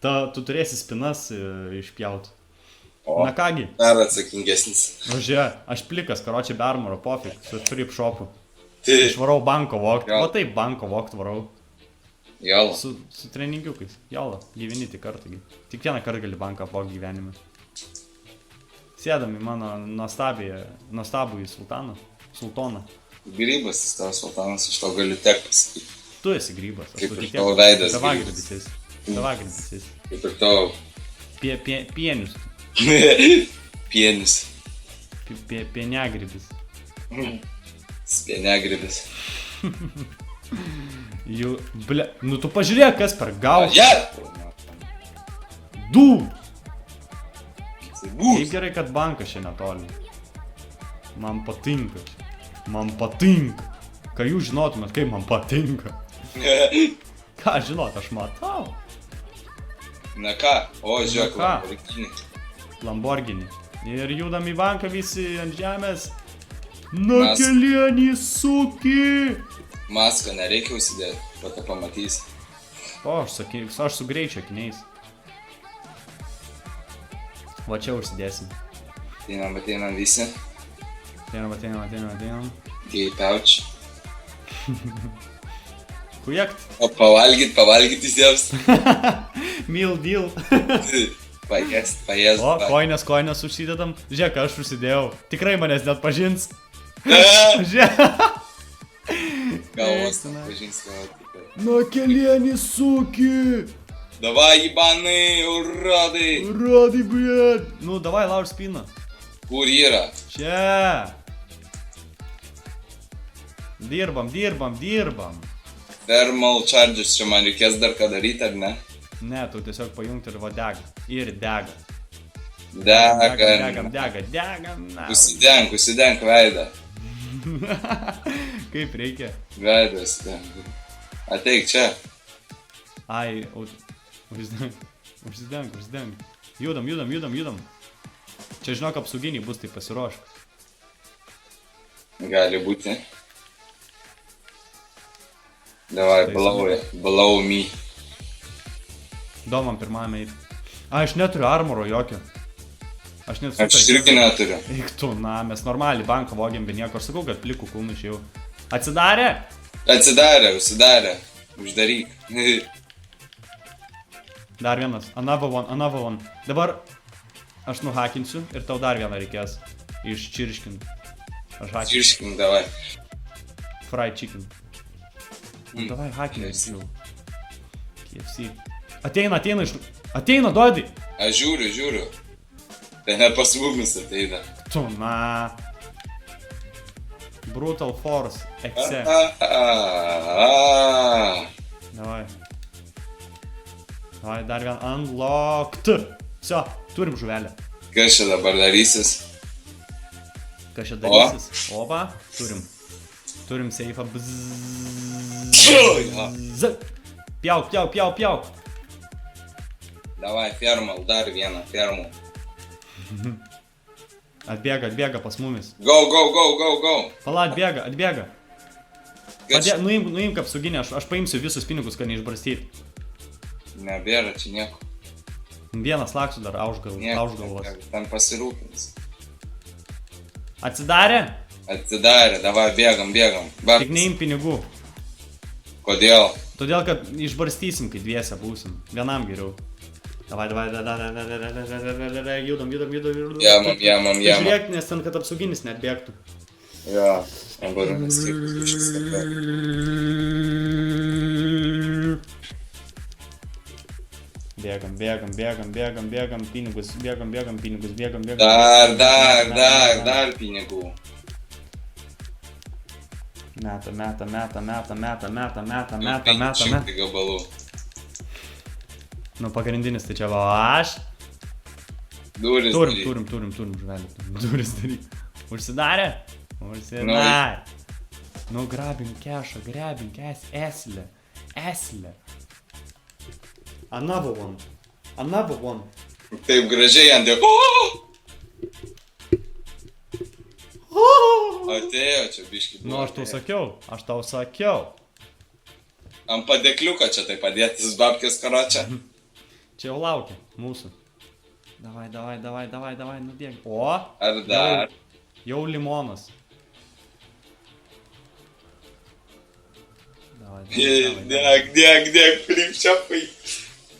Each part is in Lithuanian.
Tu turėsi spinas išpjauti. O, Na kągi, dar atsakingesnis. žiūrėk, aš plikas, karočią bermaro, pofik, su frip shopu. Tai, Išvarau banko vokt, Gal. o taip banko vokt varau. jalo. Su treningiukais, jala, gyveni tik kartą. Tik vieną kartą gali banką apvogti gyvenime. Sėdam į mano nuostabųjį sultoną. Grybas, jis tavo sultanas, iš to galiu tek pasakyti. Tu esi grybas. Kaip ir tavo veidas Tavagribis esi. Tavagribis esi. Kaip ir tavo Pienius. pienis. Pieniagribis. Spienegrybis. Jų, ble, nu tu pažiūrėk, kas per gaus. Ja! Du! Jisai Kaip bus. gerai, kad bankas šiandien toli. Man patinka. Man patinka. Ką jūs žinotumėt, kaip man patinka. Ką žinot, aš matau. Na ką, o žiūrėk, ką? Lamborghini. Lamborghini. Ir judam į banką visi ant žemės. Mes- Na kelienį suki. Maską nereikia užsidėti, po to pamatysi. O, aš su greičio akiniais. Va čia užsidėsim. Ateinam visi. Ateinam. Gay pouch. Kujekt. O pavalgyt visiems. Meal deal. Paėst. O, koinės užsidedam. Žiūrėk, aš užsidėjau. Tikrai manęs net pažins. Žiūrėk. Galvos, Eiktina. pažins ką tikrai. Na kelienį suki. Davai, Ibanai, uradai. Radai, blėd. Nu, davai, lauž spyną. Kur yra? Čia. Dirbam. Thermal charges čia man reikės dar ką daryti, ar ne? Ne, tu tiesiog pajungti ir va dega. Ir dega. Dega. Na. Užsidenk veidą. Kaip reikia? Veidą užsidenk. Ateik čia. Ai, užsidenk. Judam. Čia žinok, apsauginiai bus, tai pasiruošk. Gali būti. Davai, below me. Domam pirmame eit. A, aš neturiu armoro jokio. Aš net Aš irgi neturiu. Eik tu, na, mes normaliai banką vogiam be nieko. Aš sakau, kad plikų kūnų išėjau. Atsidarė? Užsidarė. Uždaryk. Dar vienas. Another one. Dabar aš nuhakinsiu ir tau dar vieną reikės. Iščirškint. Aš hakinsiu. Čirškim, davai. Fried chicken. Nu, davai hakinsiu. KFC. Ateina, duodai. Aš žiūriu. Tai ne pas mumis ateina. Tu, na. Brutal Force. Exe. Davai. Davai, dar vieną. Unlocked. Vsio, turim žuvelę. Kas čia dabar darysis? Kas čia darysis? Opa, turim seifą. Pjauk. Davai, thermal, dar vieną thermal. Atbėga pas mumis. Go. Pala, atbėga. Kas čia? Nuimk apsauginę, aš paimsiu visus pinigus, kad neišbarstyti. Nebėra čia nieko. Vienas laksų dar aušgalvos. Ten pasirūpins. Atsidarė? Atsidarė, davai, bėgam. Tik neim pinigų. Kodėl? Todėl, kad išbarstysim, kai dviese būsim. Vienam geriau. Davai. Judam. Jamam. Žiūrėk, nes ten, kad apsauginis net bėgtų. Jo, dabar neskaitų. Bėgam, pinigus. Dar pinigų. Meta. 500 gabalų. Nu, pagrindinis tai čia va aš. Duris daryk. Turim žvelį. Duris daryk. Užsidarė? Nu, grabink kešą, eslę. Another one. Taip gražiai ant dėl. Atėjo čia biškį. Nu, aš tau sakiau. Ant padėkliuko čia tai padėtis babkės karočią. Čia jau laukia mūsų. Davai, nudėk. O, Ar dar? jau limonas. Dėk, kripčiapai.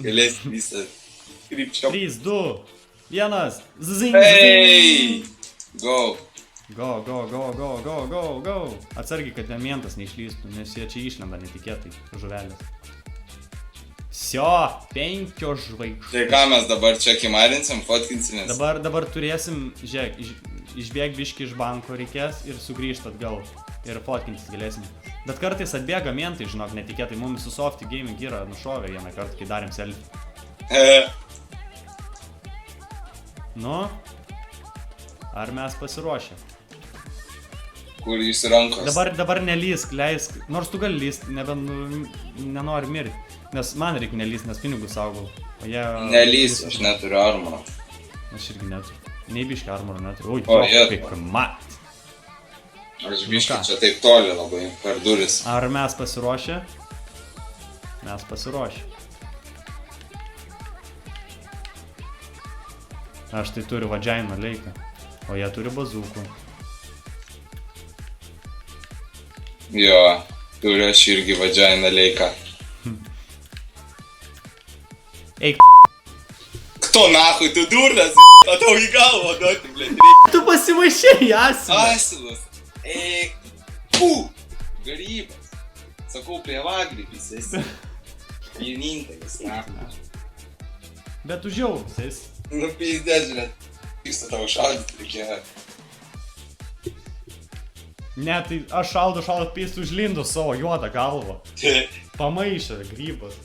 Galės visą kripčiapą. 3, 2, 1, zing, Hey! Go. Go. Atsargiai, kad mentas neišlystų, nes jie čia išlenda netikėtai, žuvelės. Sio, 5 žvaigždės. Tai ką mes dabar čia kimarinsim, fotkinsimės? Dabar turėsim, žiūrėk, išbėg biškį iš banko reikės ir sugrįžt atgal. Ir fotkintis galėsim. Bet kartais atbėga mentai, žinok, netikėtai. Mums su Softy Gaming yra nušovę vieną kartą, kai darėm selfie. Nu, ar mes pasiruošę? Kur jūsų rankos? Dabar nelysk, leisk. Nors tu gali lyst, nenori mirti. Nes man reikia nelyst, nes pinigus saugau. Nelysiu, aš neturiu armoro. Aš irgi neturiu. Nei biškį armoro neturiu. O, kaip mat. Aš biškį čia taip toli labai, per duris. Ar mes pasiruošę? Mes pasiruošę. Aš tai turiu vadžiaino leiką, o jie turi bazūkų. Jo, turiu aš irgi vadžiaino leiką. Eik, Kto nahui, tu durnas, a tau į galvą duoti, blėt. tu pasimaišėjai, asilą. Asilas. Eik. Pū. Garybas. Sakau, prie vagrybis esi. Vienintelis, nahui. Bet tu žiausis. Nu, peizdė, žiūrėt. Tiksta tavo šaudyti reikėjo. Ne, tai aš šaudau, pys užlindu savo juodą galvą. Pamaišė grybas.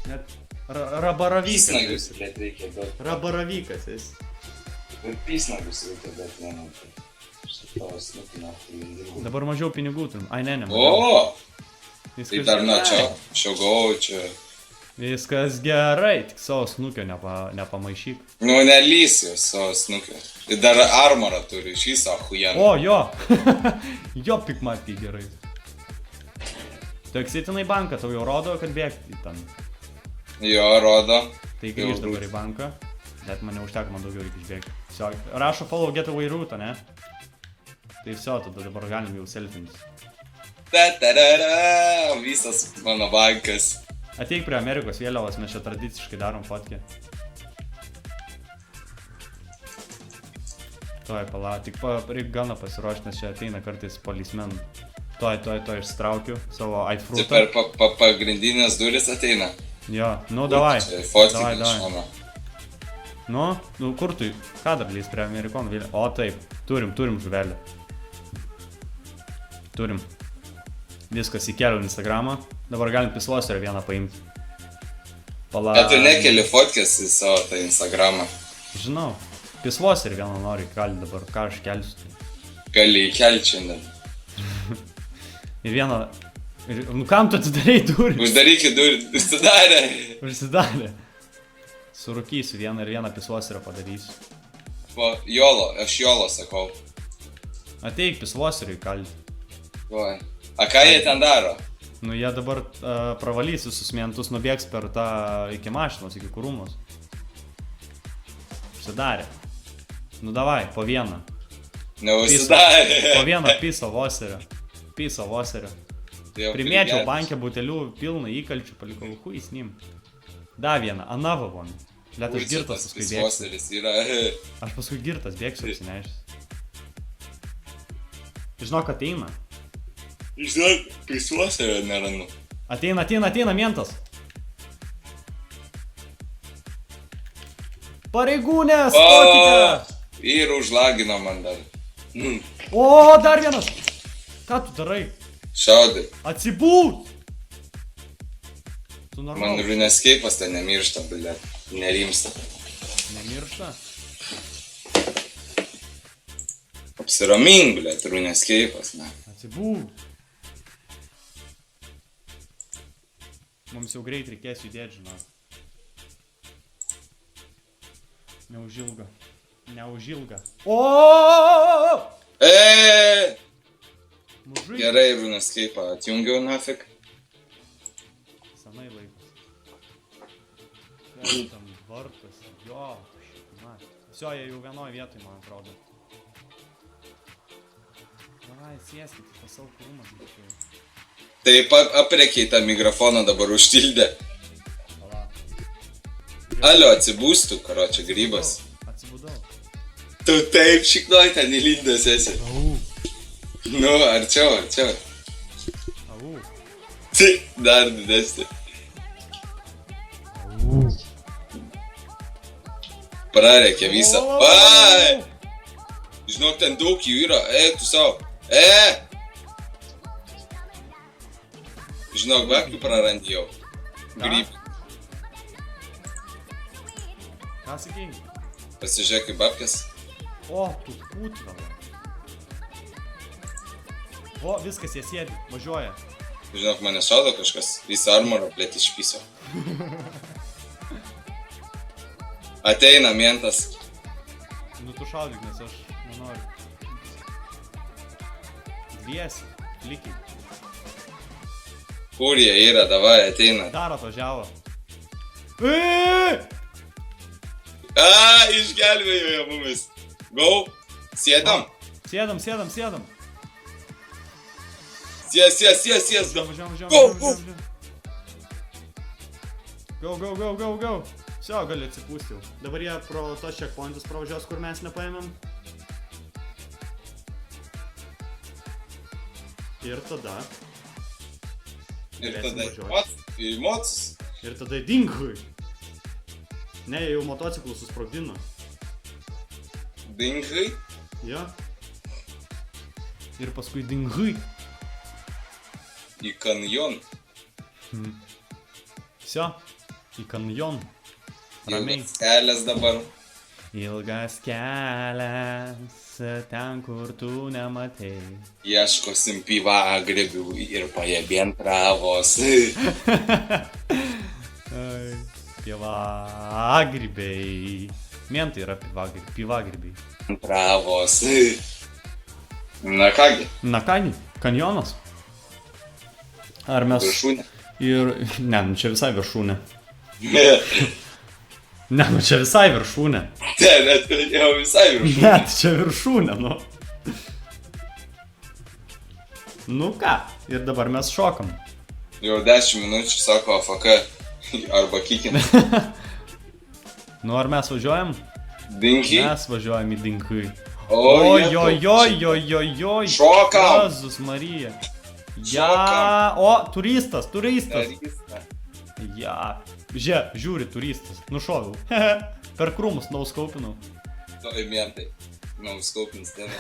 Net rabaravykas. Pysnagius, blėt, reikia duoti. Rabaravykas esi. Ir pysnagius reikia duoti vieną. Štai tavo snukį nahui lindimų. Dabar mažiau pinigų turim. Ai, ne. O! Tai Viskas dar nuo čia. gerai. Šiaugau čia. Viskas gerai, tik savo snukio nepamaišyk. Nu, nelysiu savo snukio. Ir dar armorą turi, iš viso achujeną. O, jo. Jo, pikmatį gerai. Tu eksitinai banką, tau jau rodo, kad bėgti ten. Jo, rodo. Tai grįž dabar į banką. Bet man neužteko, man daugiau reikia išbėgti. Visio, rašo follow getaway route, ne? Tai visio, tada dabar galim jau selfintis. Ta-ta-ra-ra, visas mano bankas. Ateik prie Amerikos vėliavos, mes čia tradiciškai darom fotkę. Toj, pala, tik reikia gana pasiruošti, nes čia ateina kartais policemen. Toj, išstraukiu savo Tai iFruitą. per pagrindinės duris ateina. Jo, nu davai. Čia fotkinį Davai. šoną. Nu, kur tu, ką dar lys prie Amerikonų vėliavos? O taip, turim žuvelį. Turim. Viskas įkeliu į Instagramą. Dabar galim pisloserį vieną paimti. Pala... Bet tu nekeli fotkės į savo tą Instagramą. Žinau. Pisloserį vieną noriu įkali dabar. Ką aš kelsiu? Gali įkelti šiandien. Ir vieną... Nu kam tu atidarei durį? Uždarykit durį, užsidarė. Užsidarė. Surūkysiu vieną ir vieną pisloserį padarysiu. O, Jolo, aš Jolo sakau. Ateik pisloserį įkali. Oi. A ką jie ten daro? Nu jie dabar pravalys visus mentus, nubėgs per tą iki mašinos, iki kurumos. Užsidarė. Nu davai, po vieną. Neužsidarė. Po vieną piso voserio. Piso voserio. Primėčiau bankę butelių pilną įkalčių, palikau huisnim. Da vieną, anavo von. Let aš girtas paskui bėgsiu. Aš paskui girtas bėgsiu apsinešęs. Žinok, ateina. Žinok, pisuoserio nerandu. Ateina mentas. Pareigūnė, stokite! Ir užlagino man dar. O, dar vienas. Ką tu darai? Šaudai. Atsibūt! Tu Man normalus. runescape'as ten nemiršta, blėt. Nerimsta. Nemiršta? Apsiramink, blėt, runescape'as, ne. Atsibūt. Mums jau greit reikės judėti, žinok. Neužilga. O! Eee! Mužai. Gerai, runescape'ą atjungiau nafik. Tam vartas, jo. Na. Visio, jie jau vienoj vietoj, man atrodo. Davai, sėskit į tą savo krūmą. Taip, apriekiai tą mikrofoną dabar užtildė. Alio, atsibūstų, karočią, grybas. Atsibūdau. Tu taip šiknoj ten įlindęs esi. Au. Nu, arčiau. Au. Dar didesnė. Au. Prarekė visą. Ai! Žinok, ten daug jų yra. Tu savo. Žinok, babkių prarandi jau. Gryb. Ką sakei? Pasižiūrėk į babkės. O, tu putvela. O, viskas, jie sėdi, važiuoja. Žinok, mane šaudo kažkas. Visą armorą plėt išpiso. Ateina mentas. Nu tu šaudyk, nes aš nenoriu. Dviesi, klikiai. Kur jie yra, davai, ateina. Dar atvažiavo. Išgelbėjo jie mumis. Go, sėdam. Sėdam. Sės. Važiuojam. Go. Go. Все, gali atsipūsti jau. Dabar jie pro tos checkpointus pravažiuos, kur mes nepaėmėm. Ir tada į mocis. Ir tada dinghui. Ne, jie jau motociklus susprogdino. Dinghui? Jo. Ir paskui dinghui. Į kanjon. Все, į kanjon. Ramiai. Ilgas kelias dabar. Ilgas kelias, ten kur tu nematei. Ieškosim pivagrybių ir pajebėn travos. Pivagrybiai. Mentai yra pivagrybiai. Travos. Na kągi. Kanjonas. Ar mes... Viršūnė. Ir... Ne, nu čia visai viršūnė. Ne, nu čia visai viršūnė. Net jau visai viršūnė. Net čia viršūnė, nu. Nu ką, ir dabar mes šokam. Jau 10 minučių sako AFK arba kikin. Nu ar mes važiuojam? Dinky? Mes važiuojam į Dinky. Ojojojojojojoj. Šokam. Jėzus Marija. Ja, o, turistas. Ja, žiūri turistas. Nušoviau. Per krūmus nauskaupinau. To ir mentai. Nauskaupins tave.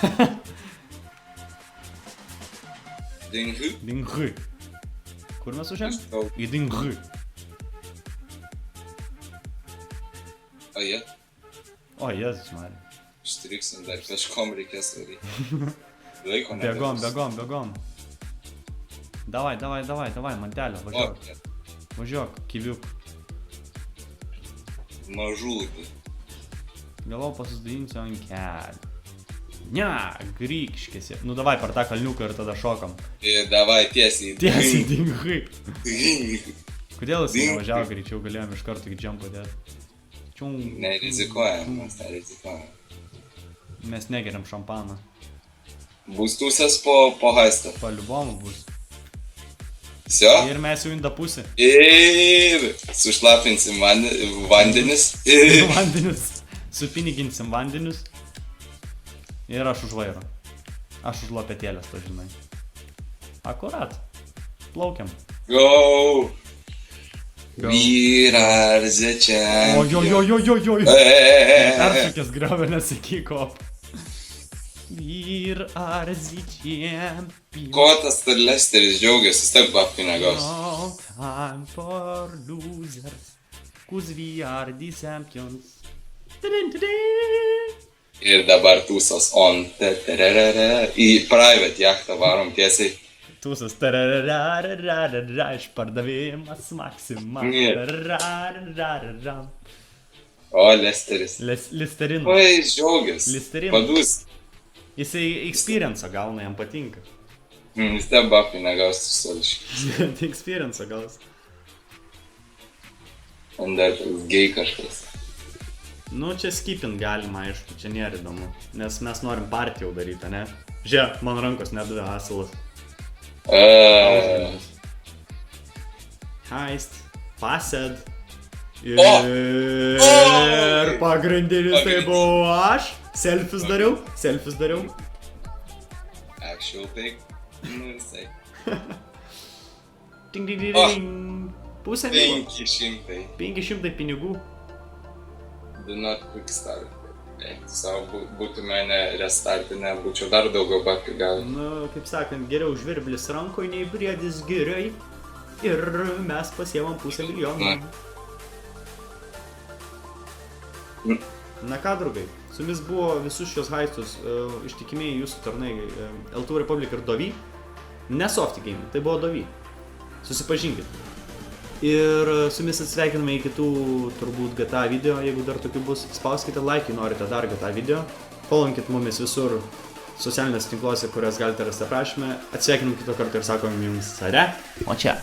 Dingy. Kur mes važiuojam? Į Dingy. O jie? O, Jėzus Marija. Ištriksim dar, kažkom reikės varyti. Laiko nebėgus. Bėgom. Davai, mantelė, važiuok. Važiuok, kiviuk. Mažutį. Galau pasidainsiu ant kelių. Ne, grykškėsi. Nu davai per tą kalniuką ir tada šokam. Davai tiesiai. Tiesiai Dingy. Kodėl jis nevažiavo greičiau, galėjom iš karto į džempą dėti. Nerizikuojam. Mes negeriam šampaną. Bus tūsas po haistą. Paliubomu bus. Sio? Ir mes jau inda pusė. Ir sušlapinsim vandenis. Vandenis. Supiniginsim vandenius. Ir aš už vairo. Aš už lopetėlės, to žinai. Akurat. Plaukiam. Go! We are the champions. Ojojojojojoj. Peršakės griovė nesakyko. We are the champions. Ko tas Lesteris džiaugiasi, vis tiek babkių negaus. No time for losers, 'cause we are the champions. Ir dabar tūsas on. Į private jachtą varom tiesiai. Tūsas tarararararara, išpardavimas Maxima. Tararararara. O, Lesteris. Listerino. Oi, džiaugiasi. Listerino. Padus. Jisai experience gauna, jam patinka. Vis tiek babkių negaus tu soliškai. Tai experience gaus. Ant dar toks gay kažkas. Nu, čia skipint galima, aišku, čia nėra įdomu. Nes mes norim partiją jau daryti, ne? Žiūrėk, man rankos nedavė asilas. Heist, Passed. Ir pagrindinis tai buvo aš. Selfies dariau. Actual thing. Nu visai. Ding, ding, ding, ding. Pusę milo. 500. 500 pinigų. Do not quick start. Savo būtume ne restartinę, būčiau dar daugiau bakių gal. Nu, kaip sakant, geriau žvirblis rankoje nei briedis girioj. Ir mes pasiemam pusę milijono. Na ką, draugai, su jumis buvo visus šios haistus ištikimieji jūsų tarnai L2 Republic ir Dovy. Ne Softy Gaming, tai buvo Dovy. Susipažinkit. Ir su jumis atsveikiname į kitų turbūt GTA video, jeigu dar tokių bus. Spauskite like, jei norite dar GTA video. Followinkit mumis visur socialinės tinkluose, kurias galite rasti aprašyme. Atsveikinam kito kartą ir sakom jums sare. O čia.